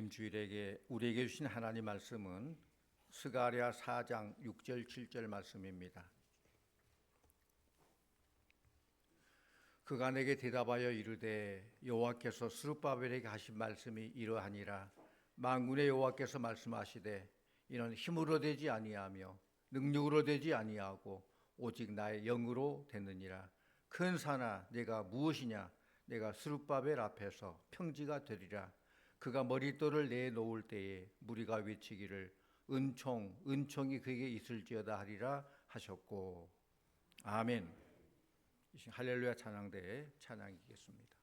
하나님 주일에게 우리에게 주신 하나님 말씀은 스가랴 4장 6절 7절 말씀입니다. 그가 내게 대답하여 이르되 여호와께서 스룹바벨에게 하신 말씀이 이러하니라. 만군의 여호와께서 말씀하시되 이는 힘으로 되지 아니하며 능력으로 되지 아니하고 오직 나의 영으로 되느니라. 큰 산아 내가 무엇이냐? 내가 스룹바벨 앞에서 평지가 되리라. 그가 머릿돌을 내놓을 때에 무리가 외치기를 은총이 그에게 있을지어다 하리라 하셨고. 아멘. 할렐루야 찬양대의 찬양이겠습니다.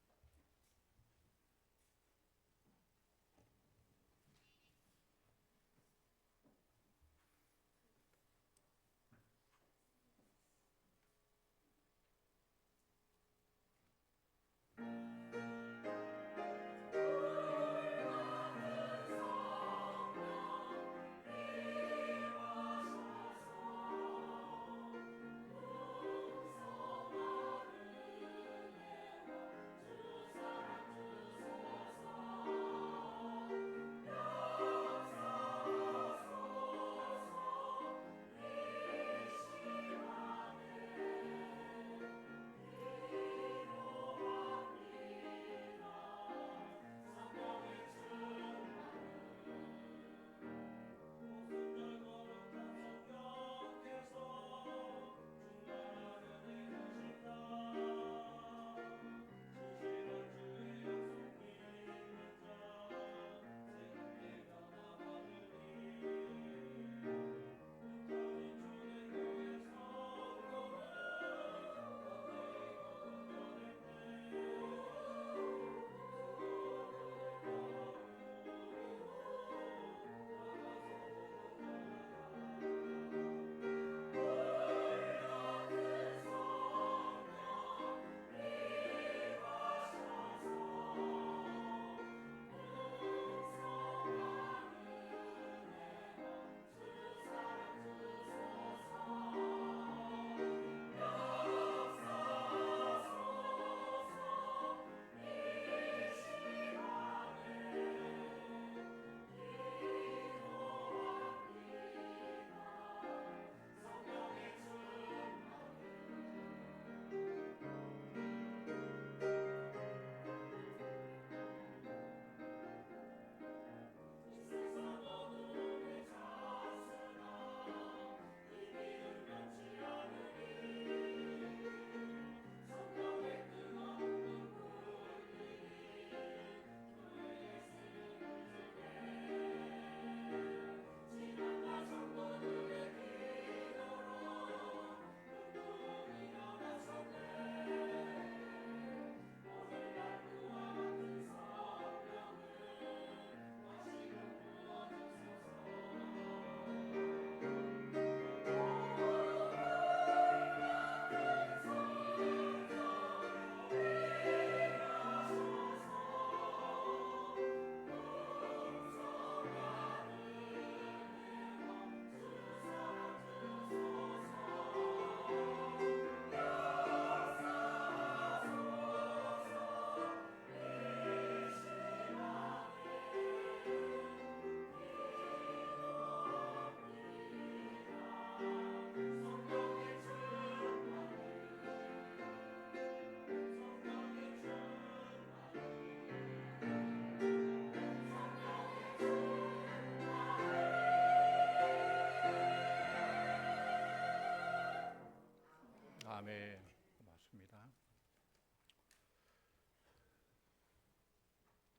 아멘. 고맙습니다.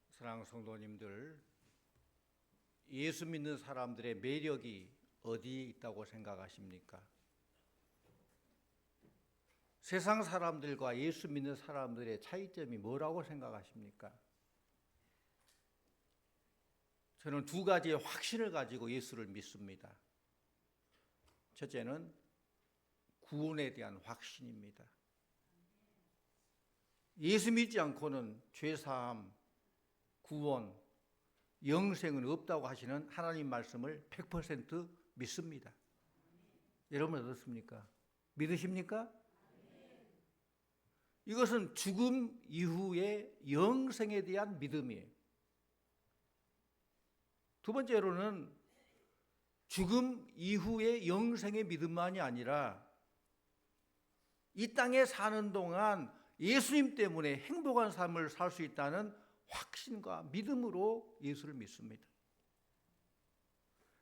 사랑하는 성도님들, 예수 믿는 사람들의 매력이 어디에 있다고 생각하십니까? 세상 사람들과 예수 믿는 사람들의 차이점이 뭐라고 생각하십니까? 저는 두 가지의 확신을 가지고 예수를 믿습니다. 첫째는 구원에 대한 확신입니다. 예수 믿지 않고는 죄사함, 구원, 영생은 없다고 하시는 하나님 말씀을 100% 믿습니다. 여러분 어떻습니까? 믿으십니까? 이것은 죽음 이후의 영생에 대한 믿음이에요. 두 번째로는 죽음 이후의 영생의 믿음만이 아니라 이 땅에 사는 동안 예수님 때문에 행복한 삶을 살 수 있다는 확신과 믿음으로 예수를 믿습니다.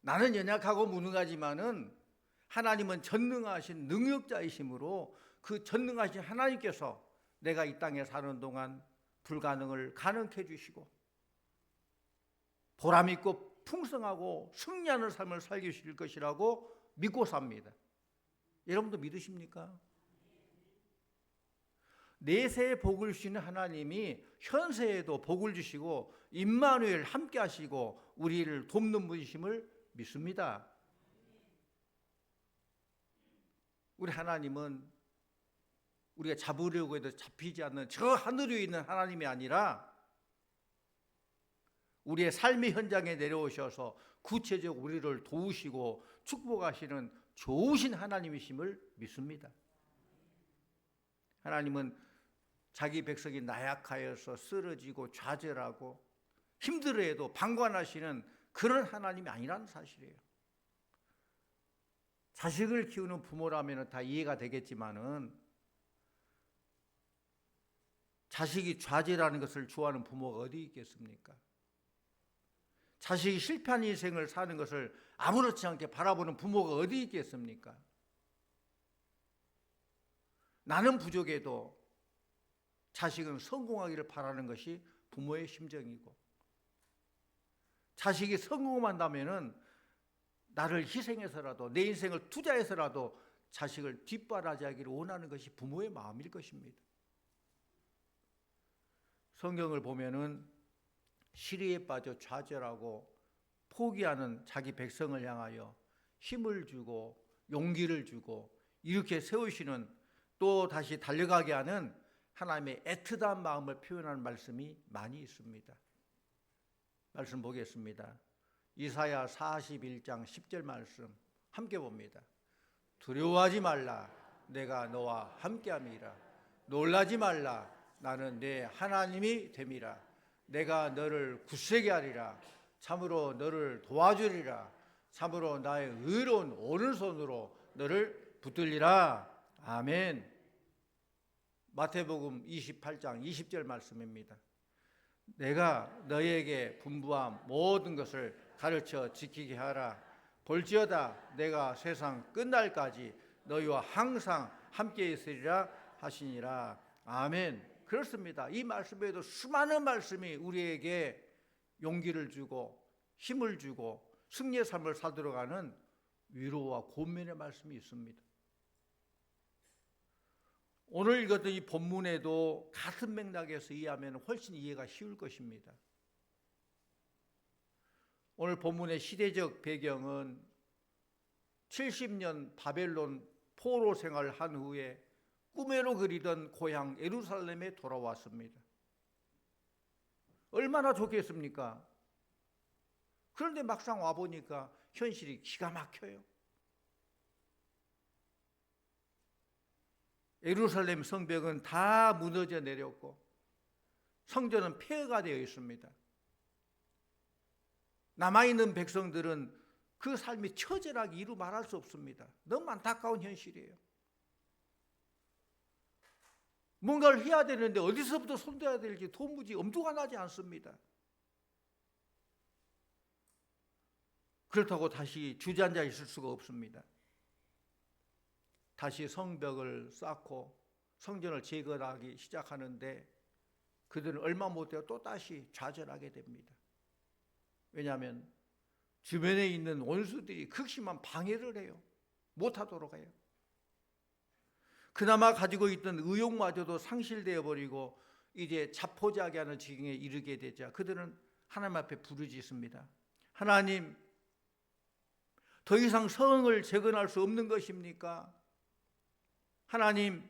나는 연약하고 무능하지만은 하나님은 전능하신 능력자이심으로 그 전능하신 하나님께서 내가 이 땅에 사는 동안 불가능을 가능케 해주시고 보람있고 풍성하고 승리하는 삶을 살게 주실 것이라고 믿고 삽니다. 여러분도 믿으십니까? 내세에 복을 주시는 하나님이 현세에도 복을 주시고 임마누엘 함께 하시고 우리를 돕는 분이심을 믿습니다. 우리 하나님은 우리가 잡으려고 해도 잡히지 않는 저 하늘에 있는 하나님이 아니라 우리의 삶의 현장에 내려오셔서 구체적으로 우리를 도우시고 축복하시는 좋으신 하나님이심을 믿습니다. 하나님은 자기 백성이 나약하여서 쓰러지고 좌절하고 힘들어해도 방관하시는 그런 하나님이 아니라는 사실이에요. 자식을 키우는 부모라면 다 이해가 되겠지만은 자식이 좌절하는 것을 좋아하는 부모가 어디 있겠습니까? 자식이 실패한 인생을 사는 것을 아무렇지 않게 바라보는 부모가 어디 있겠습니까? 나는 부족해도 자식은 성공하기를 바라는 것이 부모의 심정이고, 자식이 성공한다면은 나를 희생해서라도 내 인생을 투자해서라도 자식을 뒷바라지하기를 원하는 것이 부모의 마음일 것입니다. 성경을 보면은 시리에 빠져 좌절하고 포기하는 자기 백성을 향하여 힘을 주고 용기를 주고 이렇게 세우시는, 또 다시 달려가게 하는 하나님의 애틋한 마음을 표현하는 말씀이 많이 있습니다. 말씀 보겠습니다. 이사야 41장 10절 말씀 함께 봅니다. 두려워하지 말라, 내가 너와 함께함이라. 놀라지 말라, 나는 내 하나님이 됨이라. 내가 너를 굳세게 하리라. 참으로 너를 도와주리라. 참으로 나의 의로운 오른손으로 너를 붙들리라. 아멘. 마태복음 28장 20절 말씀입니다. 내가 너에게 분부한 모든 것을 가르쳐 지키게 하라. 볼지어다 내가 세상 끝날까지 너희와 항상 함께 있으리라 하시니라. 아멘. 그렇습니다. 이 말씀에도 수많은 말씀이 우리에게 용기를 주고 힘을 주고 승리의 삶을 살도록 하는 위로와 권면의 말씀이 있습니다. 오늘 읽었던 이 본문에도 같은 맥락에서 이해하면 훨씬 이해가 쉬울 것입니다. 오늘 본문의 시대적 배경은 70년 바벨론 포로 생활을 한 후에 꿈에로 그리던 고향 예루살렘에 돌아왔습니다. 얼마나 좋겠습니까? 그런데 막상 와보니까 현실이 기가 막혀요. 예루살렘 성벽은 다 무너져 내렸고 성전은 폐허가 되어 있습니다. 남아있는 백성들은 그 삶이 처절하게 이루 말할 수 없습니다. 너무 안타까운 현실이에요. 뭔가를 해야 되는데 어디서부터 손대야 될지 도무지 엄두가 나지 않습니다. 그렇다고 다시 주저앉아 있을 수가 없습니다. 다시 성벽을 쌓고 성전을 재건하기 시작하는데 그들은 얼마 못해요. 또 다시 좌절하게 됩니다. 왜냐하면 주변에 있는 원수들이 극심한 방해를 해요. 못하도록 해요. 그나마 가지고 있던 의욕마저도 상실되어 버리고 이제 자포자기하는 지경에 이르게 되자 그들은 하나님 앞에 부르짖습니다. 하나님, 더 이상 성을 재건할 수 없는 것입니까? 하나님,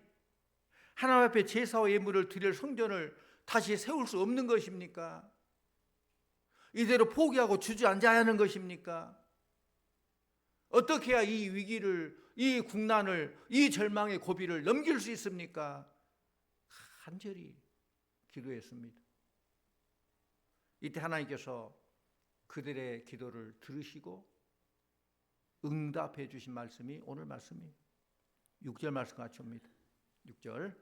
하나님 앞에 제사와 예물을 드릴 성전을 다시 세울 수 없는 것입니까? 이대로 포기하고 주저앉아야 하는 것입니까? 어떻게 해야 이 위기를, 이 국난을, 이 절망의 고비를 넘길 수 있습니까? 간절히 기도했습니다. 이때 하나님께서 그들의 기도를 들으시고 응답해 주신 말씀이 오늘 말씀이에요. 6절 말씀 같이 옵니다. 6절.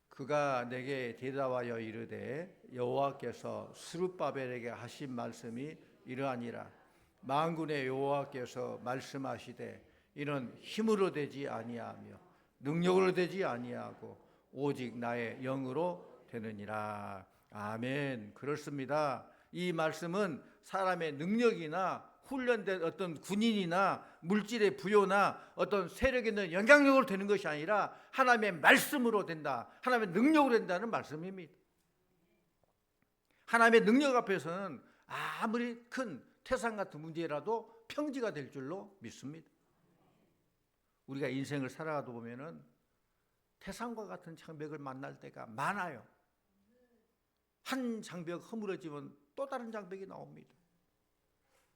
그가 내게 대답하여 이르되 여호와께서 스룹바벨에게 하신 말씀이 이러하니라. 만군의 여호와께서 말씀하시되 이는 힘으로 되지 아니하며 능력으로 되지 아니하고 오직 나의 영으로 되느니라. 아멘. 그렇습니다. 이 말씀은 사람의 능력이나 훈련된 어떤 군인이나 물질의 부여나 어떤 세력에 있는 영향력으로 되는 것이 아니라 하나님의 말씀으로 된다. 하나님의 능력으로 된다는 말씀입니다. 하나님의 능력 앞에서는 아무리 큰 태산 같은 문제라도 평지가 될 줄로 믿습니다. 우리가 인생을 살아가다 보면은 태산과 같은 장벽을 만날 때가 많아요. 한 장벽 허물어지면 또 다른 장벽이 나옵니다.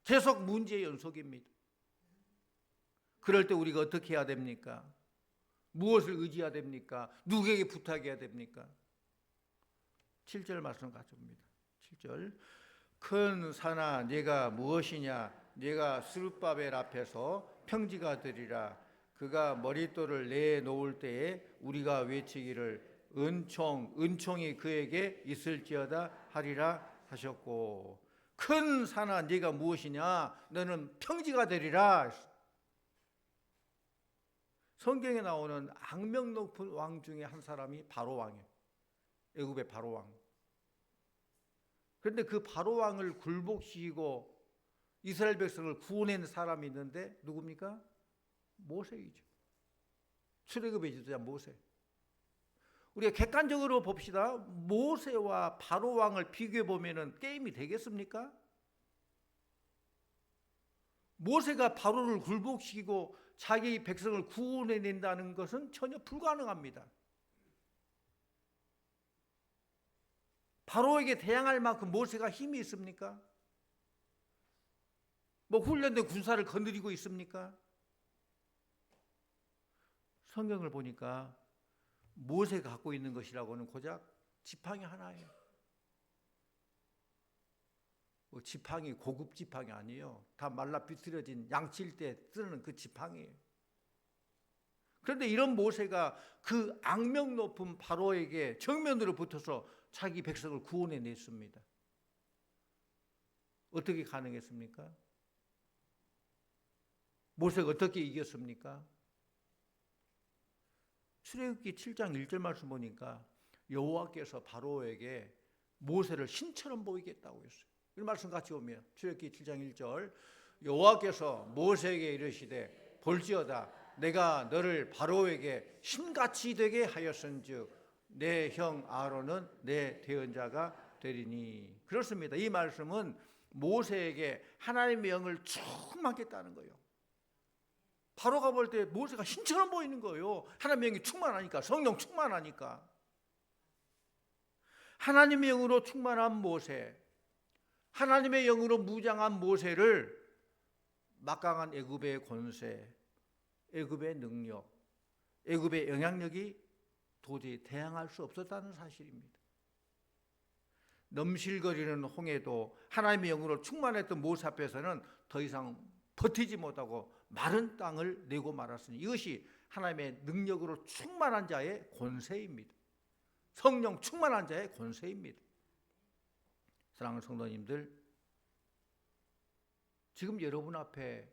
계속 문제의 연속입니다. 그럴 때 우리가 어떻게 해야 됩니까? 무엇을 의지해야 됩니까? 누구에게 부탁해야 됩니까? 7절 말씀 가져옵니다. 7절. 큰 산아 네가 무엇이냐? 네가 스룹바벨 앞에서 평지가 되리라. 그가 머릿돌을 내놓을 때에 우리가 외치기를 은총이 그에게 있을지어다 하리라 하셨고, 큰 산아 네가 무엇이냐? 너는 평지가 되리라. 성경에 나오는 악명 높은 왕 중에 한 사람이 바로 왕이에요. 애굽의 바로 왕. 그런데 그 바로 왕을 굴복시키고 이스라엘 백성을 구원한 사람이 있는데 누굽니까? 모세이죠. 출애굽의 지도자 모세. 우리가 객관적으로 봅시다. 모세와 바로 왕을 비교해 보면은 게임이 되겠습니까? 모세가 바로를 굴복시키고 자기 백성을 구원해낸다는 것은 전혀 불가능합니다. 바로에게 대항할 만큼 모세가 힘이 있습니까? 뭐 훈련된 군사를 거느리고 있습니까? 성경을 보니까 모세가 갖고 있는 것이라고는 고작 지팡이 하나예요. 지팡이 고급 지팡이 아니에요. 다 말라 비틀어진 양칠 때 쓰는 그 지팡이에요. 그런데 이런 모세가 그 악명 높은 바로에게 정면으로 붙어서 자기 백성을 구원해냈습니다. 어떻게 가능했습니까? 모세가 어떻게 이겼습니까? 출애굽기 7장 1절 말씀 보니까 여호와께서 바로에게 모세를 신처럼 보이겠다고 했어요. 이 말씀 같이 보면 출애굽기 7장 1절. 여호와께서 모세에게 이르시되 볼지어다 내가 너를 바로에게 신같이 되게 하였은즉 내 형 아론은 내 대언자가 되리니. 그렇습니다. 이 말씀은 모세에게 하나님의 영을 충만하게 했다는 거예요. 바로가 볼 때 모세가 신처럼 보이는 거예요. 하나님의 영이 충만하니까, 성령 충만하니까. 하나님의 영으로 충만한 모세, 하나님의 영으로 무장한 모세를 막강한 애굽의 권세, 애굽의 능력, 애굽의 영향력이 도저히 대항할 수 없었다는 사실입니다. 넘실거리는 홍해도 하나님의 영으로 충만했던 모세 앞에서는 더 이상 버티지 못하고 마른 땅을 내고 말았으니 이것이 하나님의 능력으로 충만한 자의 권세입니다. 성령 충만한 자의 권세입니다. 사랑하는 성도님들, 지금 여러분 앞에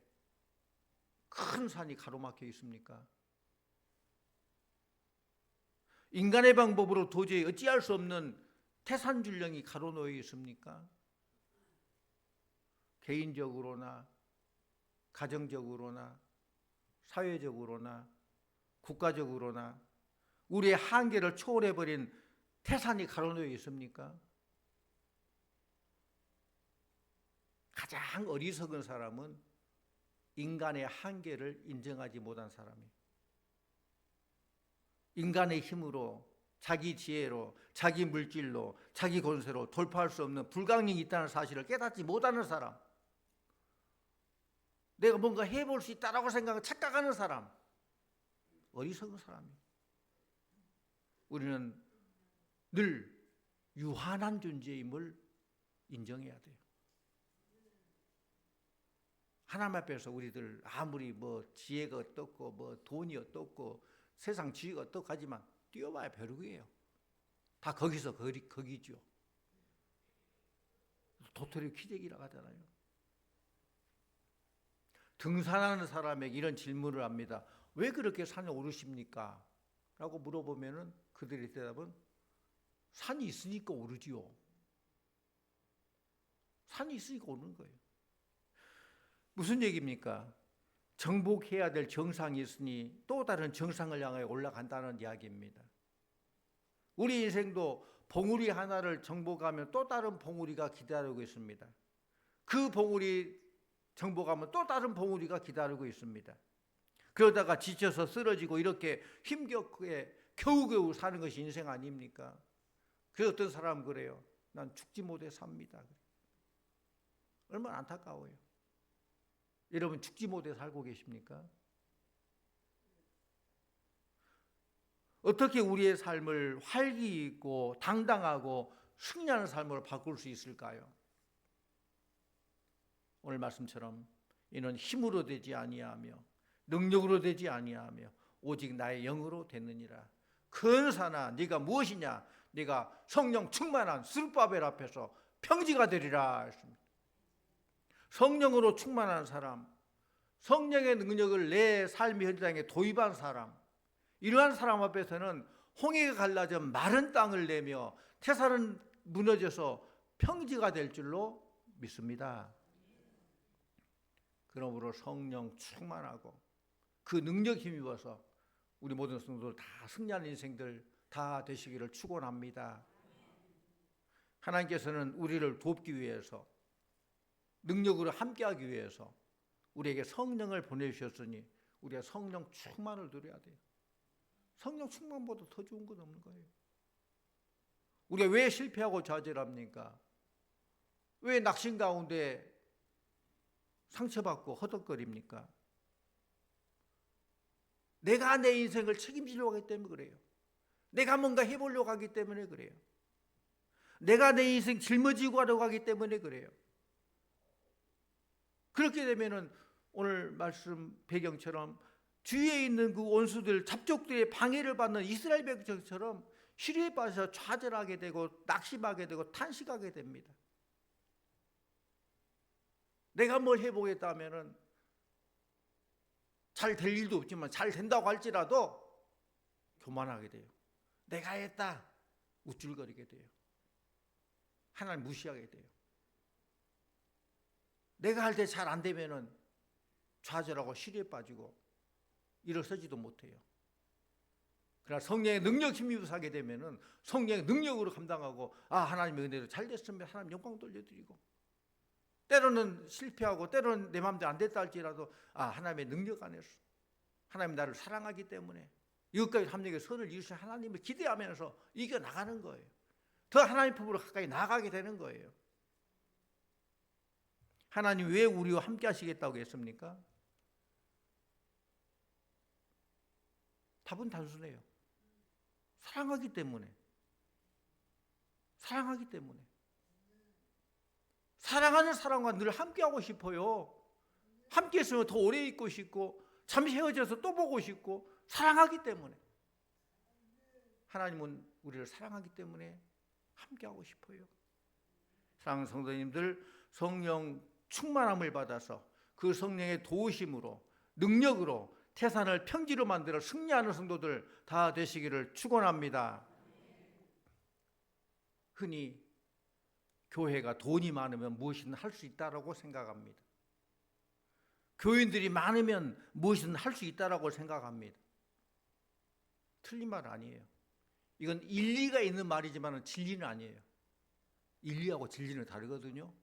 큰 산이 가로막혀 있습니까? 인간의 방법으로 도저히 어찌할 수 없는 태산줄령이 가로놓여 있습니까? 개인적으로나 가정적으로나 사회적으로나 국가적으로나 우리의 한계를 초월해버린 태산이 가로놓여 있습니까? 가장 어리석은 사람은 인간의 한계를 인정하지 못한 사람이에요. 인간의 힘으로, 자기 지혜로, 자기 물질로, 자기 권세로 돌파할 수 없는 불가능이 있다는 사실을 깨닫지 못하는 사람, 내가 뭔가 해볼 수 있다라고 착각하는 사람, 어리석은 사람이에요. 우리는 늘 유한한 존재임을 인정해야 돼요. 하나님 앞에서 우리들 아무리 뭐 지혜가 어떻고 뭐 돈이 어떻고 세상 지위가 어떡하지만 뛰어봐야 벼룩이에요. 다 거기서 거기죠. 도토리 키재기라고 하잖아요. 등산하는 사람에게 이런 질문을 합니다. 왜 그렇게 산에 오르십니까? 라고 물어보면은 그들의 대답은 산이 있으니까 오르지요. 산이 있으니까 오르는 거예요. 무슨 얘기입니까? 정복해야 될 정상이 있으니 또 다른 정상을 향해 올라간다는 이야기입니다. 우리 인생도 봉우리 하나를 정복하면 또 다른 봉우리가 기다리고 있습니다. 그 봉우리 정복하면 또 다른 봉우리가 기다리고 있습니다. 그러다가 지쳐서 쓰러지고 이렇게 힘겹게 겨우겨우 사는 것이 인생 아닙니까? 그래서 어떤 사람은 그래요. 난 죽지 못해 삽니다. 얼마나 안타까워요. 여러분 죽지 못해 살고 계십니까? 어떻게 우리의 삶을 활기 있고 당당하고 승리하는 삶으로 바꿀 수 있을까요? 오늘 말씀처럼 이는 힘으로 되지 아니하며 능력으로 되지 아니하며 오직 나의 영으로 되느니라. 근사나 네가 무엇이냐? 네가 성령 충만한 스룹바벨 앞에서 평지가 되리라 했습니다. 성령으로 충만한 사람, 성령의 능력을 내 삶의 현장에 도입한 사람, 이러한 사람 앞에서는 홍해가 갈라져 마른 땅을 내며 태산은 무너져서 평지가 될 줄로 믿습니다. 그러므로 성령 충만하고 그 능력 힘입어서 우리 모든 성도들 다 승리하는 인생들 다 되시기를 축원합니다. 하나님께서는 우리를 돕기 위해서 능력으로 함께하기 위해서 우리에게 성령을 보내주셨으니 우리가 성령 충만을 누려야 돼요. 성령 충만보다 더 좋은 건 없는 거예요. 우리가 왜 실패하고 좌절합니까? 왜 낙심 가운데 상처받고 허덕거립니까? 내가 내 인생을 책임지려고 하기 때문에 그래요. 내가 뭔가 해보려고 하기 때문에 그래요. 내가 내 인생 짊어지고 하려고 하기 때문에 그래요. 그렇게 되면은 오늘 말씀 배경처럼 주위에 있는 그 원수들, 잡족들의 방해를 받는 이스라엘 백성처럼 시리에 빠져서 좌절하게 되고 낙심하게 되고 탄식하게 됩니다. 내가 뭘 해보겠다 하면은 잘 될 일도 없지만 잘 된다고 할지라도 교만하게 돼요. 내가 했다 우쭐거리게 돼요. 하나님 무시하게 돼요. 내가 할 때 잘 안 되면은 좌절하고 시리에 빠지고 일어서지도 못해요. 그러나 성령의 능력 힘입어서 하게 되면은 성령의 능력으로 감당하고 하나님의 은혜로 잘 됐으면 하나님 영광 돌려드리고 때로는 실패하고 때로는 내 마음대로 안 됐다 할지라도 하나님의 능력 안에서 하나님 나를 사랑하기 때문에 이것까지 합력의 선을 이루신 하나님을 기대하면서 이겨나가는 거예요. 더 하나님 품으로 가까이 나아가게 되는 거예요. 하나님 왜 우리와 함께 하시겠다고 했습니까? 답은 단순해요. 사랑하기 때문에. 사랑하기 때문에. 사랑하는 사람과 늘 함께하고 싶어요. 함께 있으면 더 오래 있고 싶고 잠시 헤어져서 또 보고 싶고 사랑하기 때문에. 하나님은 우리를 사랑하기 때문에 함께하고 싶어요. 사랑하는 성도님들, 성령 충만함을 받아서 그 성령의 도우심으로 능력으로 태산을 평지로 만들어 승리하는 성도들 다 되시기를 축원합니다. 흔히 교회가 돈이 많으면 무엇이든 할 수 있다라고 생각합니다. 교인들이 많으면 무엇이든 할 수 있다라고 생각합니다. 틀린 말 아니에요. 이건 일리가 있는 말이지만 진리는 아니에요. 일리하고 진리는 다르거든요.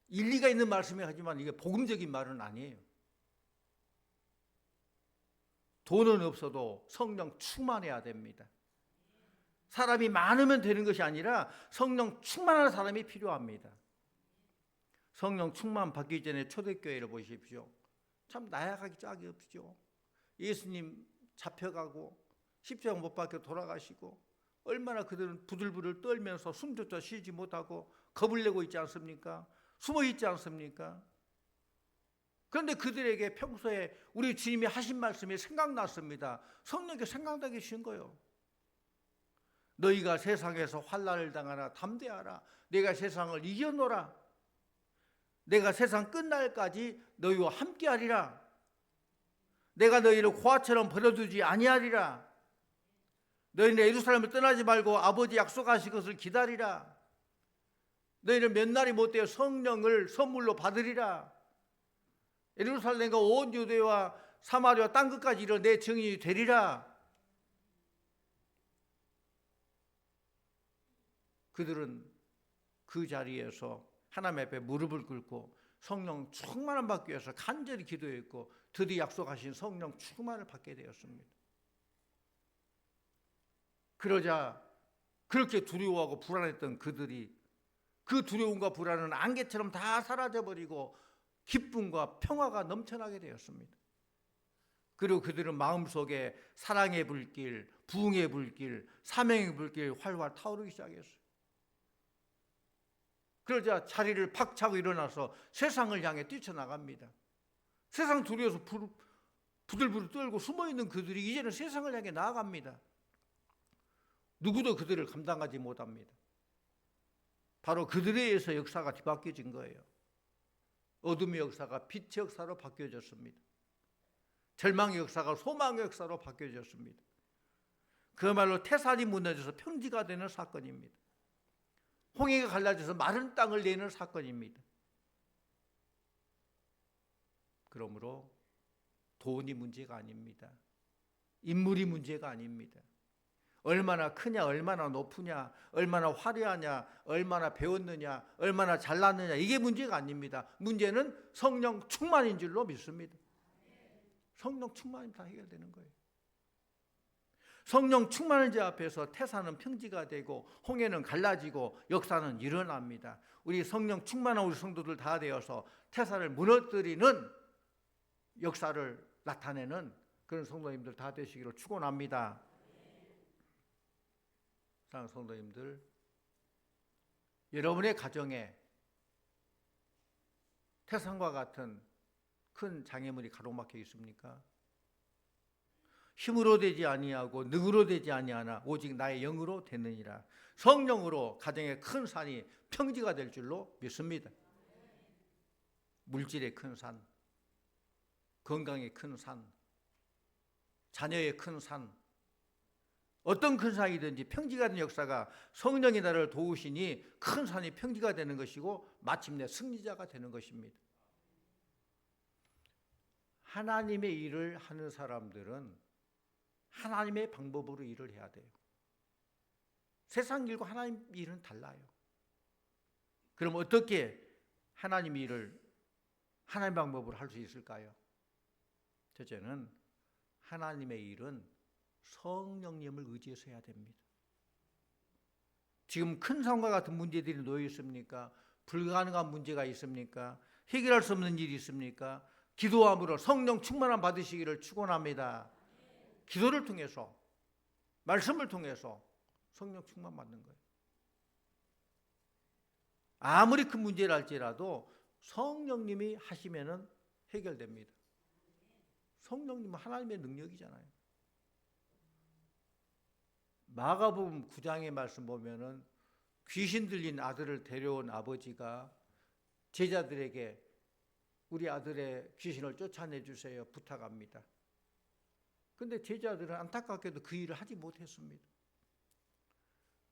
일리가 있는 말씀이 하지만 이게 복음적인 말은 아니에요. 돈은 없어도 성령 충만해야 됩니다. 사람이 많으면 되는 것이 아니라 성령 충만한 사람이 필요합니다. 성령 충만 받기 전에 초대교회를 보십시오. 참 나약하기 짝이 없죠. 예수님 잡혀가고 십자가 못 박혀 돌아가시고 얼마나 그들은 부들부들 떨면서 숨조차 쉬지 못하고 겁을 내고 있지 않습니까? 숨어 있지 않습니까? 그런데 그들에게 평소에 우리 주님이 하신 말씀이 생각났습니다. 성령께 생각나게 주신 거예요. 너희가 세상에서 환난을 당하나 담대하라. 내가 세상을 이겨노라. 내가 세상 끝날까지 너희와 함께하리라. 내가 너희를 고아처럼 버려두지 아니하리라. 너희는 예루살렘을 떠나지 말고 아버지 약속하신 것을 기다리라. 너희는 몇 날이 못되어 성령을 선물로 받으리라. 예루살렘과 온 유대와 사마리아 땅끝까지 이르러 내 증인이 되리라. 그들은 그 자리에서 하나님 앞에 무릎을 꿇고 성령 충만을 받기 위해서 간절히 기도했고 드디어 약속하신 성령 충만을 받게 되었습니다. 그러자 그렇게 두려워하고 불안했던 그들이 그 두려움과 불안은 안개처럼 다 사라져버리고 기쁨과 평화가 넘쳐나게 되었습니다. 그리고 그들은 마음속에 사랑의 불길, 부흥의 불길, 사명의 불길 활활 타오르기 시작했어요. 그러자 자리를 팍 차고 일어나서 세상을 향해 뛰쳐나갑니다. 세상 두려워서 부들부들 떨고 숨어있는 그들이 이제는 세상을 향해 나아갑니다. 누구도 그들을 감당하지 못합니다. 바로 그들에 의해서 역사가 뒤바뀌어진 거예요. 어둠의 역사가 빛의 역사로 바뀌어졌습니다. 절망의 역사가 소망의 역사로 바뀌어졌습니다. 그야말로 태산이 무너져서 평지가 되는 사건입니다. 홍해가 갈라져서 마른 땅을 내는 사건입니다. 그러므로 돈이 문제가 아닙니다. 인물이 문제가 아닙니다. 얼마나 크냐, 얼마나 높으냐, 얼마나 화려하냐, 얼마나 배웠느냐, 얼마나 잘났느냐, 이게 문제가 아닙니다. 문제는 성령 충만인 줄로 믿습니다. 성령 충만이면 다 해결되는 거예요. 성령 충만한 자 앞에서 태산은 평지가 되고 홍해는 갈라지고 역사는 일어납니다. 우리 성령 충만한 우리 성도들 다 되어서 태산을 무너뜨리는 역사를 나타내는 그런 성도님들 다 되시기를 축원합니다. 사랑하는 성도님들, 여러분의 가정에 태산과 같은 큰 장애물이 가로막혀 있습니까? 힘으로 되지 아니하고 능으로 되지 아니하나 오직 나의 영으로 되느니라. 성령으로 가정의 큰 산이 평지가 될 줄로 믿습니다. 물질의 큰 산, 건강의 큰 산, 자녀의 큰 산, 어떤 큰 산이든지 평지가 된 역사가 성령이 나를 도우시니 큰 산이 평지가 되는 것이고 마침내 승리자가 되는 것입니다. 하나님의 일을 하는 사람들은 하나님의 방법으로 일을 해야 돼요. 세상 일과 하나님 일은 달라요. 그럼 어떻게 하나님 일을 하나님 방법으로 할 수 있을까요? 첫째는 하나님의 일은 성령님을 의지해서 해야 됩니다. 지금 큰 상과 같은 문제들이 놓여 있습니까? 불가능한 문제가 있습니까? 해결할 수 없는 일이 있습니까? 기도함으로 성령 충만함 받으시기를 축원합니다. 기도를 통해서, 말씀을 통해서 성령 충만 받는 거예요. 아무리 큰 문제를 할지라도 성령님이 하시면은 해결됩니다. 성령님은 하나님의 능력이잖아요. 마가복음 9장의 말씀 보면은 귀신 들린 아들을 데려온 아버지가 제자들에게 우리 아들의 귀신을 쫓아내 주세요 부탁합니다. 그런데 제자들은 안타깝게도 그 일을 하지 못했습니다.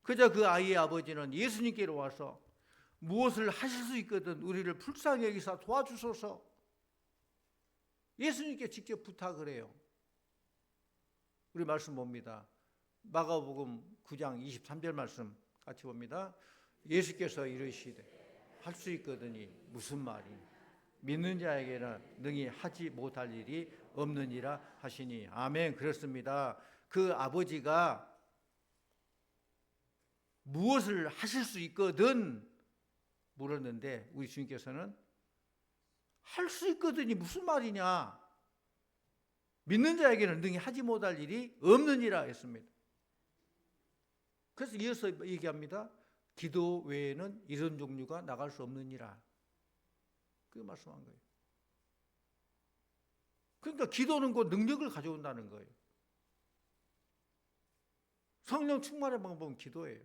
그저 그 아이의 아버지는 예수님께로 와서 무엇을 하실 수 있거든 우리를 불쌍히 여기사 도와주소서 예수님께 직접 부탁을 해요. 우리 말씀 봅니다. 마가복음 9장 23절 말씀 같이 봅니다. 예수께서 이르시되 할 수 있거든이 무슨 말이니 믿는 자에게는 능히 하지 못할 일이 없느니라 하시니 아멘. 그렇습니다. 그 아버지가 무엇을 하실 수 있거든 물었는데 우리 주님께서는 할 수 있거든이 무슨 말이냐, 믿는 자에게는 능히 하지 못할 일이 없느니라 했습니다. 그래서 이어서 얘기합니다. 기도 외에는 이런 종류가 나갈 수 없느니라. 그 말씀한 거예요. 그러니까 기도는 그 능력을 가져온다는 거예요. 성령 충만의 방법은 기도예요.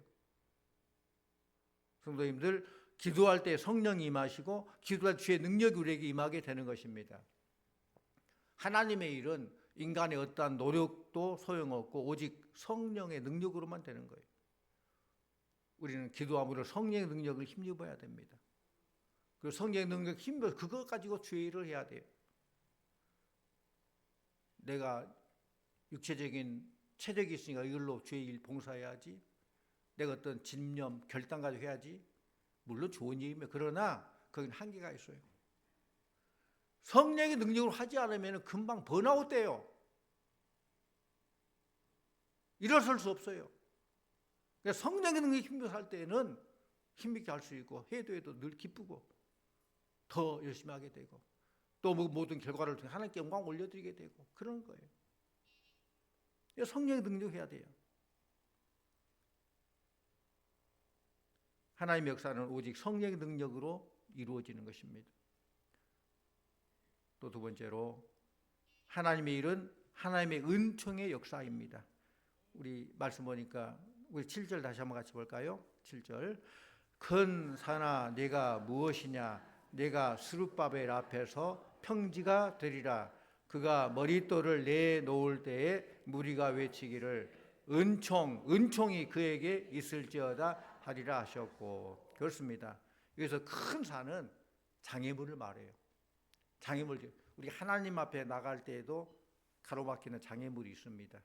성도님들, 기도할 때 성령이 임하시고 기도할 주의 능력이 우리에게 임하게 되는 것입니다. 하나님의 일은 인간의 어떠한 노력도 소용없고 오직 성령의 능력으로만 되는 거예요. 우리는 기도함으로 성령의 능력을 힘입어야 됩니다. 그리고 성령의 능력을 힘입어서 그거 가지고 주의 일을 해야 돼요. 내가 육체적인 체력이 있으니까 이걸로 주의 일 봉사해야지. 내가 어떤 집념, 결단 가지고 해야지. 물론 좋은 일이며 그러나 거기는 한계가 있어요. 성령의 능력으로 하지 않으면 금방 번아웃 돼요. 일어설 수 없어요. 그러니까 성령의 능력이 힘들어서 할 때는 힘있게 할 수 있고 해도 늘 기쁘고 더 열심히 하게 되고 또 모든 결과를 통해 하나님께 영광 올려드리게 되고 그런 거예요. 성령의 능력해야 돼요. 하나님의 역사는 오직 성령의 능력으로 이루어지는 것입니다. 또 두 번째로 하나님의 일은 하나님의 은총의 역사입니다. 우리 말씀 보니까 우리 7절 다시 한번 같이 볼까요? 7절. 큰 산아 네가 무엇이냐, 네가 스룹바벨 앞에서 평지가 되리라. 그가 머릿돌을 내놓을 때에 무리가 외치기를 은총이 그에게 있을지어다 하리라 하셨고. 그렇습니다. 여기서 큰 산은 장애물을 말해요. 장애물. 우리 하나님 앞에 나갈 때에도 가로막히는 장애물이 있습니다.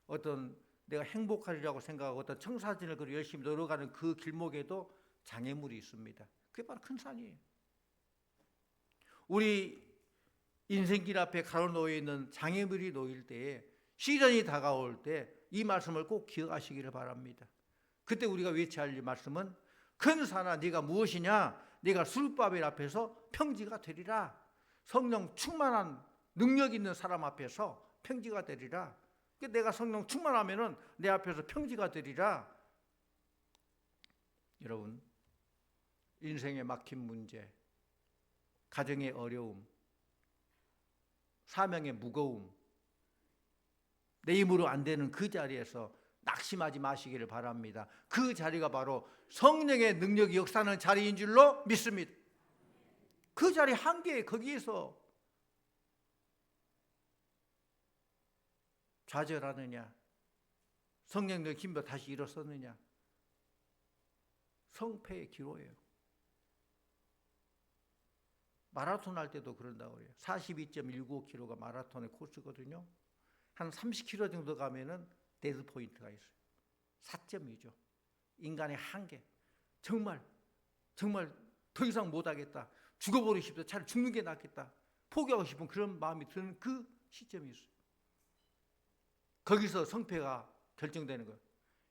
어떤 내가 행복하리라고 생각하고 어떤 청사진을 그리고 열심히 걸어가는 그 길목에도 장애물이 있습니다. 그게 바로 큰 산이에요. 우리 인생길 앞에 가로놓여 있는 장애물이 놓일 때에 시련이 다가올 때 이 말씀을 꼭 기억하시기를 바랍니다. 그때 우리가 외쳐야 할 말씀은 큰 산아 네가 무엇이냐, 네가 스룹바벨 앞에서 평지가 되리라. 성령 충만한 능력 있는 사람 앞에서 평지가 되리라. 내가 성령 충만하면은 내 앞에서 평지가 되리라. 여러분, 인생에 막힌 문제, 가정의 어려움, 사명의 무거움, 내 힘으로 안 되는 그 자리에서 낙심하지 마시기를 바랍니다. 그 자리가 바로 성령의 능력이 역사하는 자리인 줄로 믿습니다. 그 자리 한계에 거기에서 좌절하느냐, 성령의 힘으로 다시 일어서느냐, 성패의 기로예요. 마라톤 할 때도 그런다고 그래요. 42.195km가 마라톤의 코스거든요. 한 30km 정도 가면은 데드 포인트가 있어요. 4점이죠. 인간의 한계. 정말 더 이상 못하겠다. 죽어버리고 싶다. 차라리 죽는 게 낫겠다. 포기하고 싶은 그런 마음이 드는 그 시점이 있어요. 거기서 성패가 결정되는 거예요.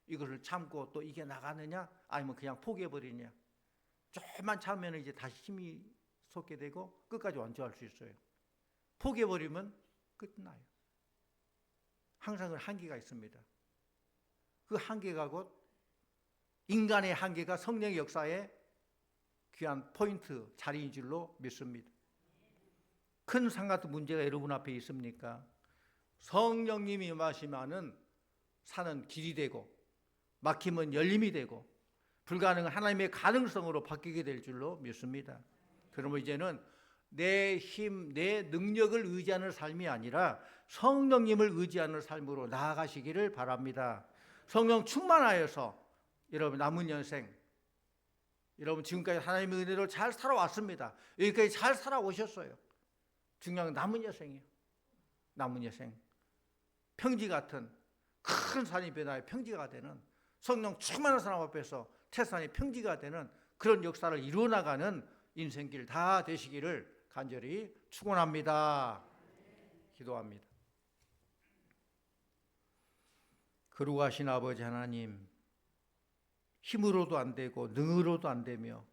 이것을 참고 또 이게 나가느냐, 아니면 그냥 포기해버리냐. 조금만 참으면 이제 다시 힘이 솟게 되고 끝까지 완주할 수 있어요. 포기해버리면 끝나요. 항상 한계가 있습니다. 그 한계가 곧 인간의 한계가 성령의 역사의 귀한 포인트, 자리인 줄로 믿습니다. 큰 산 같은 문제가 여러분 앞에 있습니까? 성령님이 임하시면은 산은 길이 되고 막힘은 열림이 되고 불가능한 하나님의 가능성으로 바뀌게 될 줄로 믿습니다. 그러면 이제는 내 힘, 내 능력을 의지하는 삶이 아니라 성령님을 의지하는 삶으로 나아가시기를 바랍니다. 성령 충만하여서 여러분 남은 인생, 여러분 지금까지 하나님의 은혜로 잘 살아왔습니다. 여기까지 잘 살아오셨어요. 중요한 건 남은 여생이에요. 남은 여생. 평지 같은 큰 산이 변화해 평지가 되는, 성령 충만한 사람 앞에서 태산이 평지가 되는 그런 역사를 이루어나가는 인생길 다 되시기를 간절히 축원합니다. 기도합니다. 거룩하신 아버지 하나님, 힘으로도 안 되고 능으로도 안 되며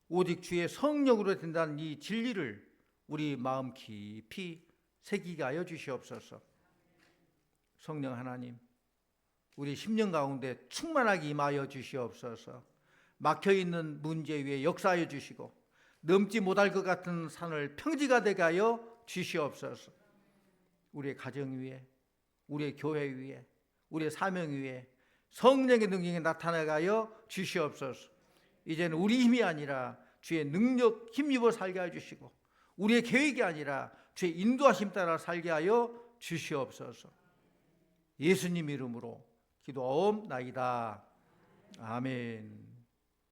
오직 주의 성령으로 된다는 이 진리를 우리 마음 깊이 새기게 하여 주시옵소서. 성령 하나님, 우리 심령 가운데 충만하게 임하여 주시옵소서. 막혀있는 문제 위에 역사하여 주시고 넘지 못할 것 같은 산을 평지가 되게 하여 주시옵소서. 우리의 가정 위에, 우리의 교회 위에, 우리의 사명 위에 성령의 능력이 나타나가여 주시옵소서. 이제는 우리 힘이 아니라 주의 능력 힘입어 살게 해주시고, 우리의 계획이 아니라 주의 인도하심 따라 살게 하여 주시옵소서. 예수님 이름으로 기도하옵나이다. 아멘.